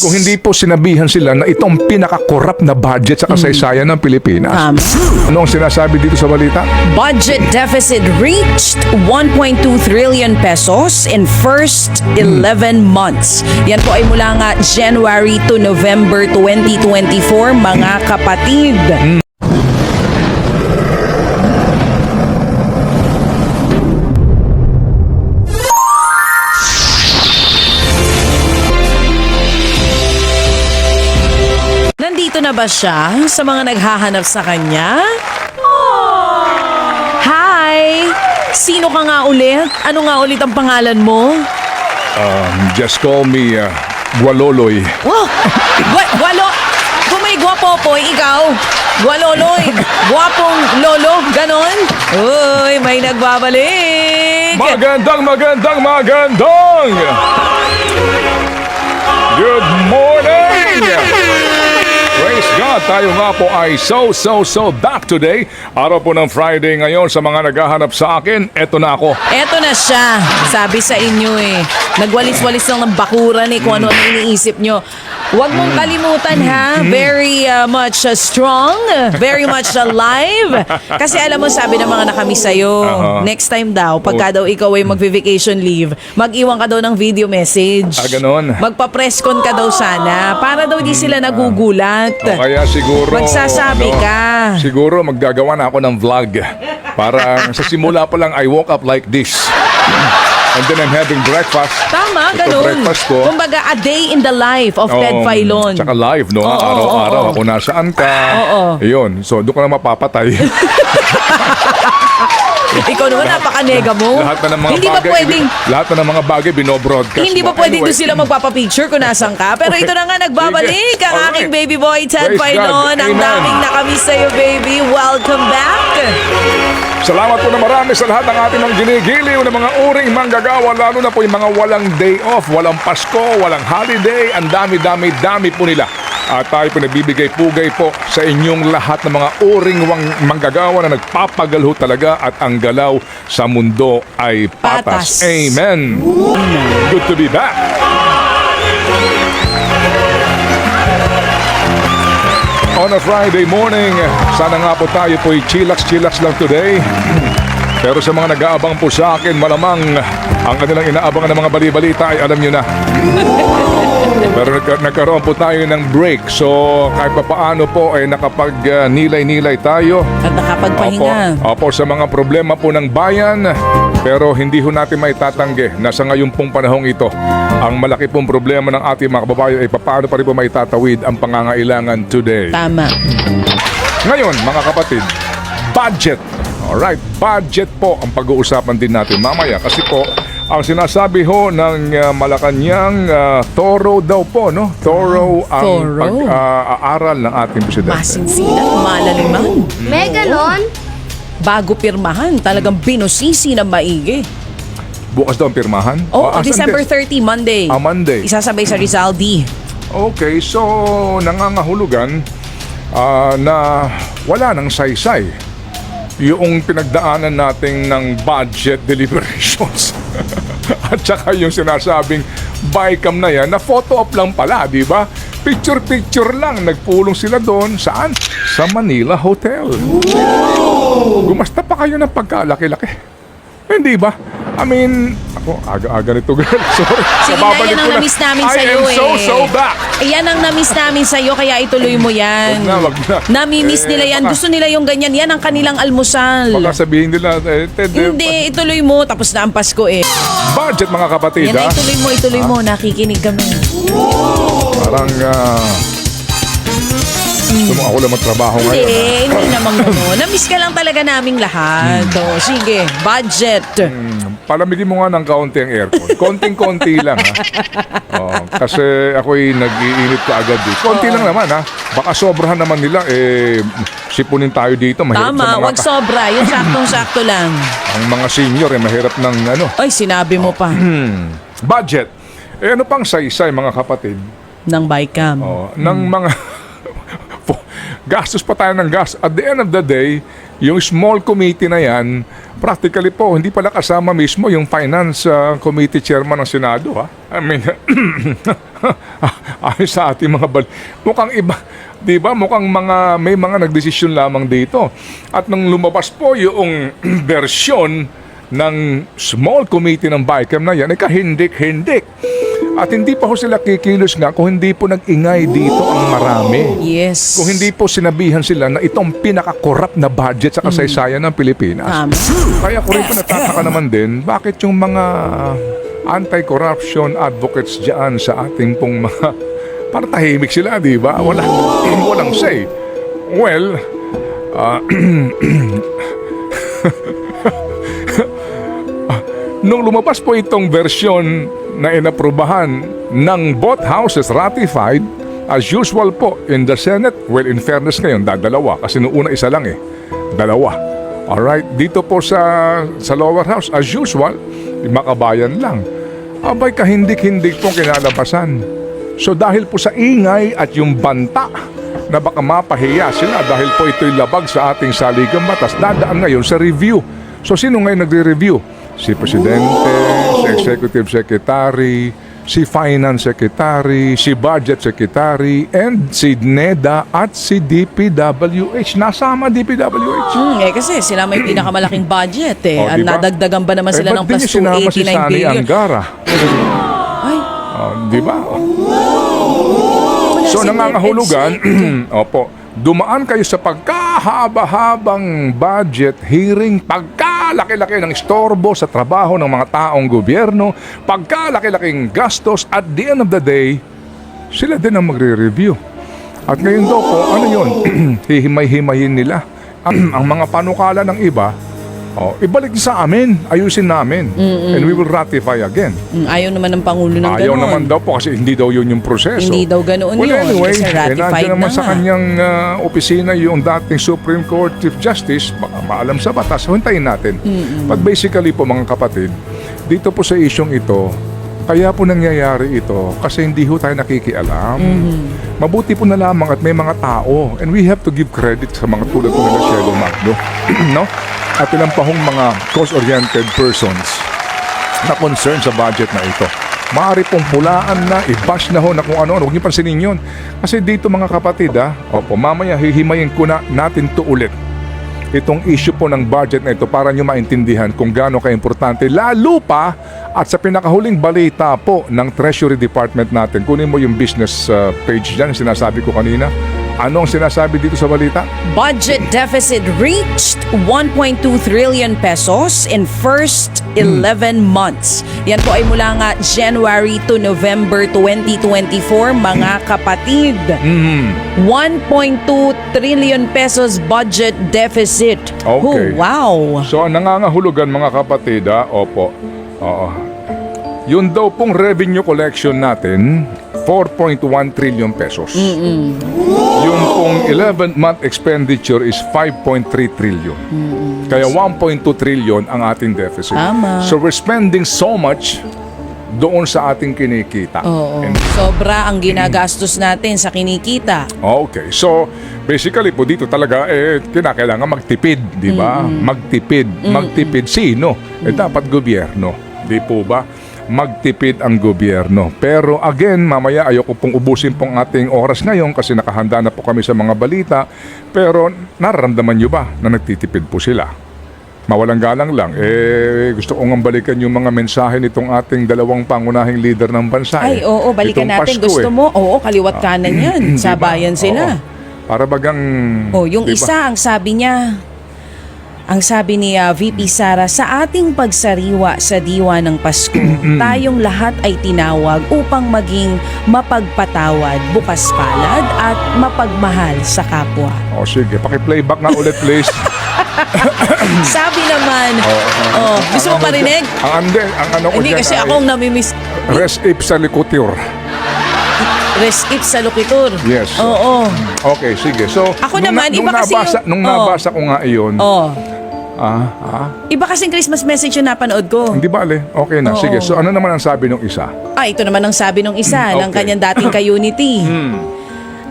kung hindi po sinabihan sila na itong pinaka-corrupt na budget sa kasaysayan ng Pilipinas. Ano ang sinasabi dito sa balita? Budget deficit reached 1.2 trillion pesos in first 11 months. Yan po ay mula nga January to November 2024, mga kapatid. Nandito na ba siya sa mga naghahanap sa kanya? Hi! Sino ka nga ulit? Ano nga ulit ang pangalan mo? Just call me Gualoloy. Wow! Walo! Kung may gwapopoy, ikaw! Gualoloy! Gwapong lolo! Ganon? Uy, may nagbabalik! Magandang! Good morning! Praise God! Tayo nga po ay so back today. Araw po ng Friday ngayon sa mga naghahanap sa akin. Eto na ako. Eto na siya. Sabi sa inyo nagwalis-walis lang ng bakuran kung ano ang iniisip nyo. Huwag mong kalimutan ha. Very much strong. Very much alive. Kasi alam mo, sabi ng mga nakamiss sa'yo, next time daw, pagka daw ikaw ay mag-vacation leave, mag-iwan ka daw ng video message. Ganon. Magpa-presscon ka daw sana para daw di sila nagugulat. Kaya siguro Magsasabi ka. Siguro maggagawa na ako ng vlog. Para sa simula pa lang I woke up like this. And then I'm having breakfast. Tama, Ito ganun. breakfast ko. Kumbaga, a day in the life of Ted Filon. Tsaka live, no? Araw-araw ako nasaan ka. Ayun. So, doon ka na mapapatay. Ikaw naman, napaka-nega mo. Lahat na ng mga Hindi bagay, ba pwedeng... lahat na ng mga bagay binobroadcast Hindi ba mo. pwedeng Anyway. doon sila magpapapicture kung nasan ka? Pero ito na nga, nagbabalik ang Alright. aking baby boy, Ted Praise Filon. God. Ang Amen. daming nakamiss sa'yo, baby. Welcome back. Salamat po na marami sa lahat ng ating mga ginigiliw na mga uring manggagawa, lalo na po yung mga walang day off, walang Pasko, walang holiday, ang dami po nila. At tayo po nagbibigay pugay po sa inyong lahat ng mga uring manggagawa na nagpapagalho talaga at ang galaw sa mundo ay patas. Patas. Amen. Good to be back. On a Friday morning, sana nga po tayo po'y chillax lang today. Pero sa mga nag-aabang po sa akin, malamang ang kanilang inaabangan ng mga bali-balita ay alam nyo na. Pero nagkaroon po tayo ng break. So kahit pa paano po ay nakapag-nilay-nilay tayo. At nakapagpahinga. Opo, sa mga problema po ng bayan. Pero hindi ho natin maitatanggi na sa ngayon pong panahong ito, ang malaki pong problema ng ating mga kababayan ay paano pa rin po maitatawid ang pangangailangan today. Tama. Ngayon, mga kapatid, budget. Alright, budget po ang pag-uusapan din natin mamaya. Kasi po, ang sinasabi ho ng Malacanang, thorough daw po, no? Thorough ang pag-aaral ng ating presidente. Masinsinan, malaliman. May ganon? Bago pirmahan, talagang binusisi ng maigi. Bukas daw ang pirmahan? December 30, Monday. Monday. Isasabay sa Rizal D. Okay, so nangangahulugan na wala nang saysay yung pinagdaanan natin ng budget deliberations. At saka yung sinasabing bycam na yan, na photo op lang pala, di ba? Picture lang, nagpulong sila doon. Saan? Sa Manila Hotel. Gumasta pa kayo ng pagkalaki-laki. Hindi ba? I mean, ako, aga-aga nito, girl. Sorry. Sige na, yan ang na-miss namin sa'yo I am so back. Yan ang na-miss namin sa'yo, kaya ituloy mo yan. Wag na. Nami-miss nila yan. Gusto nila yung ganyan. Yan ang kanilang almusal. Baka sabihin nila, Ted, Hindi, ituloy mo. Tapos na ang Pasko budget mga kapatid, Yan na, ituloy mo. Nakikinig kami. Parang, gusto mo ako lang magtrabaho ngayon. Hindi naman gano'n. Na-miss ka lang talaga naming lahat. Sige, budget. Palamigin mo nga ng kaunti ang aircon. Konting-konti lang, ha? Kasi ako'y nag-iinit ka agad. Konti lang naman, ha? Baka sobrahan naman nila, sipunin tayo dito. Mahirap Tama, sa mga wag sobra. Yung saktong-sakto lang. Ang mga senior, mahirap ng Ay, sinabi mo pa. budget. Ano pang saysay, mga kapatid? Ng Bycam. Ng mga... gastos pa tayo ng gas. At the end of the day, yung small committee na yan, practically po, hindi pala kasama mismo yung finance committee chairman ng Senado. Ha? I mean, ay sa ating mga mukhang iba, di ba? Mukhang may mga nagdesisyon lamang dito. At nang lumabas po yung versyon ng small committee ng BICAM na yan, kahindik-hindik. At hindi pa ho sila kikilos nga kung hindi po nag-ingay dito ang marami. Yes. Kung hindi po sinabihan sila na itong pinaka-corrupt na budget sa kasaysayan ng Pilipinas. Kaya ko rin po natataka naman din, bakit yung mga anti-corruption advocates dyan sa ating pong mga... Para tahimik sila, di ba? Walang say. Well, nung lumabas po itong version na inaprubahan ng both houses ratified, as usual po in the Senate, well, in fairness ngayon, dalawa kasi noong una isa lang dalawa. Alright, dito po sa lower house, as usual, makabayan lang. Abay, kahindik-hindik pong kinalabasan. So dahil po sa ingay at yung banta na baka mapahiya sila dahil po ito'y labag sa ating saligang batas, dadaan ngayon sa review. So sino ngayon nagre-review? Si Presidente, si Executive Secretary, si Finance Secretary, si Budget Secretary, and si NEDA at si DPWH. Nasama DPWH. Kasi sila may pinakamalaking budget Oh, diba? Nadagdagan ba naman sila ng plus 289 si Sani billion? Angara. Ay, Di ba? So nangangahulugan, opo, dumaan kayo sa pagkahaba-habang budget hearing, pagkalaki-laki ng istorbo sa trabaho ng mga taong gobyerno, pagkalaki-laking gastos, at the end of the day, sila din ang magre-review. At ngayon daw po, ano yun? Hihimay-himayin nila ang mga panukala ng iba. Ibalik sa amin, ayusin namin, and we will ratify again. Ayaw naman ng Pangulo ng Ayaw gano'n. naman daw po kasi hindi daw yun yung proseso. Hindi daw ganoon Well, yun. anyway, Kasi ratified nandiyan naman na sa nga. kanyang opisina yung dating Supreme Court Chief Justice, baka maalam sa batas, hintayin natin. But basically po mga kapatid, dito po sa isyong ito, kaya po nangyayari ito kasi hindi ho tayo nakikialam. Mabuti po na lamang at may mga tao, and we have to give credit sa mga tulad po nila Cielo Magno, no? At ilang pa hong mga cause-oriented persons na concerned sa budget na ito. Maaari pong pulaan na, i-bash na ho na kung ano-ano. Huwag niyo pansinin yun. Kasi dito mga kapatid, mamaya hihimayin ko na natin to ulit. Itong issue po ng budget na ito para nyo maintindihan kung gaano ka-importante. Lalo pa at sa pinakahuling balita po ng Treasury Department natin. Kunin mo yung business page dyan, sinasabi ko kanina. Anong sinasabi dito sa balita? Budget deficit reached 1.2 trillion pesos in first 11 months. Yan po ay mula nga January to November 2024, mga kapatid. 1.2 trillion pesos budget deficit. Okay. Wow. So, ang nangangahulugan mga kapatid, opo. Oo. Yun daw pong revenue collection natin, 4.1 trillion pesos. Yung pong 11th-month expenditure is 5.3 trillion. Kaya 1.2 trillion ang ating deficit. Tama. So we're spending so much doon sa ating kinikita. Oo. And- Sobra ang ginagastos natin sa kinikita. Okay. So, basically po dito talaga, kinakailangan magtipid, di ba? Magtipid. Magtipid sino? Dapat gobyerno. Di po ba? Magtipid ang gobyerno. Pero again, mamaya ayoko pong ubusin pong ating oras ngayon kasi nakahanda na po kami sa mga balita. Pero nararamdaman nyo ba na nagtitipid po sila? Mawalang galang lang. Gusto kong balikan yung mga mensahe nitong ating dalawang pangunahing leader ng bansa. Ay, oo, balikan Itong natin. Pasko, Gusto mo? Oo, kaliwat kanan yan. Diba? Sabayan sila. Oo. Para bagang... Yung diba? isa, ang sabi niya, ang sabi ni VP Sara, sa ating pagsariwa sa diwa ng Pasko, tayong lahat ay tinawag upang maging mapagpatawad, bukas palad at mapagmahal sa kapwa. Sige, paki-playback nga ulit please. Sabi naman, gusto mo parinig? Ang ano ko Hindi dyan kasi ay akong namimiss. res ipsa liqueur. Reskip sa lokitor. Yes. Oo. Okay, sige. So, Ako naman, iba kasi nung nabasa ko nga iyon, Iba kasing Christmas message yung napanood ko. hindi ba ale? Okay na. Oo. Sige. So, ano naman ang sabi nung isa? Ito naman ang sabi ng isa ng Okay. kanyang dating ka-unity.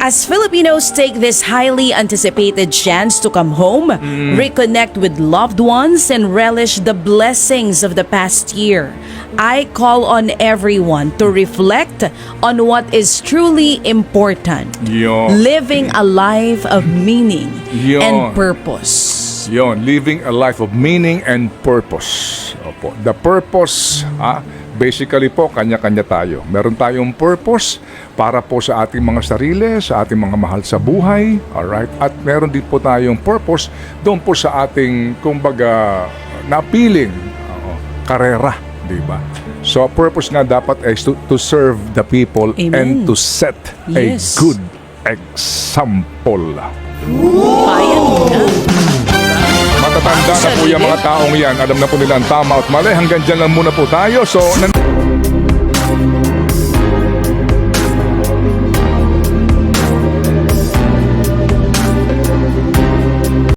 As Filipinos take this highly anticipated chance to come home, reconnect with loved ones, and relish the blessings of the past year, I call on everyone to reflect on what is truly important. Yun. Living a life of meaning Yun. and purpose. Yon, living a life of meaning and purpose. Opo. The purpose, basically po, kanya-kanya tayo. Meron tayong purpose para po sa ating mga sarili, sa ating mga mahal sa buhay. Alright? At meron din po tayong purpose doon po sa ating, kumbaga, napiling karera. Diba? So, purpose nga dapat is to serve the people Amen. and to set Yes. a good example. Bayan mo na. Matatanda na po yung mga taong yan. Alam na po nila ang tama at mali. Hanggang dyan lang muna po tayo. So,